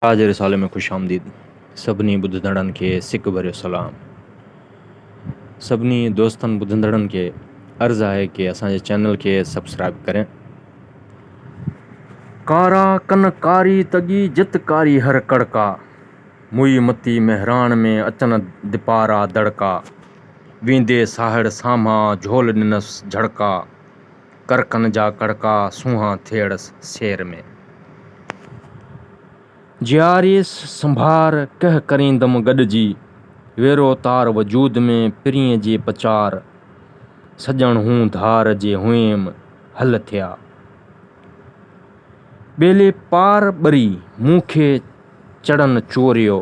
आज रिसाले में खुश आमदीद। सभिनी ॿुधंदड़नि खे सिक भरियो सलाम। सभिनी दोस्तनि ॿुधंदड़नि खे अर्ज़ु आहे कि असांजे चैनल खे सब्सक्राइब करें। कारा कन कारी तगी जितकारी हर कड़का, मुई मती मेहरान में अचन दिपारा दड़का, वींदे साहड़ साम्हा झोल ॾिनस झड़का, करकन जा कड़का सूंहां थियड़स शेर में। जियारीस संभार कह करींदम गॾिजी, वेरो तार वजूद में पिरीअ जे पचार, सॼण हूं धार जे हुएम हल थिया। ॿेले पार ॿरी मूंखे चढ़न चोरियो,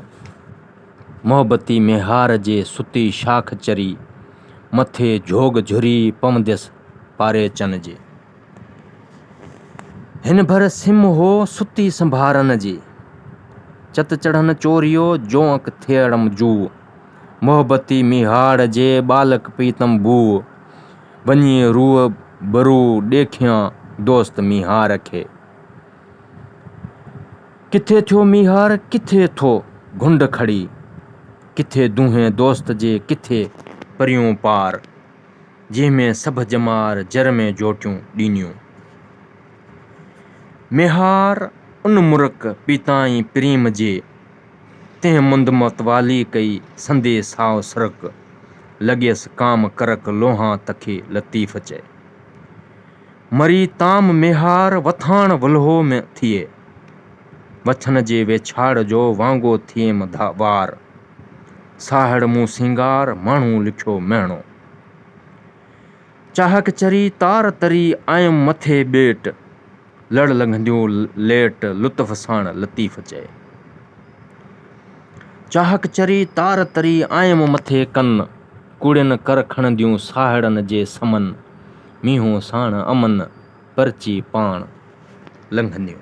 मोहबती मेहार जे सुती शाख चरी, मथे झोग झुरी पवंदसि पारे चन जे। हिन भर सिम हो सुती संभारन जे, चत चढ़न चोरियो जोंक थियड़म जू, मोहबती मिहाड़ जे बालक पीतम बू, वञी रूअ बरू ॾेखियां दोस्त मिहार खे। किथे थियो मिहार किथे थो घुंड खड़ी, किथे दुहें दोस्त जे किथे परियूं पार, जंहिंमें सभ जमार जर में जोटियूं ॾीनियूं। मेहार उन मुरक पीताई प्रीम जे, तंहिं मुंद मतवाली कई संदे साओ सरक, लॻियसि काम करक लोहां तखे लतीफ़ चए। मरी ताम मेहार वथाण वल्हो में थिए, वछन जे वेछाड़ जो वांगो थिएम वार, साहड़ मूं सिंगार माण्हू लिखियो महणो। चाहक चरी तार तरी आयम मथे ॿेट, लड़ लंघंदियूं लेट लुत्फ़ साण लतीफ़ चए। चाहक चरी तार तरी आयम मथे कन, कूड़िन कर खणंदियूं साहड़न जे समन, मींहों साण अमन परची पाण लंघंदियूं।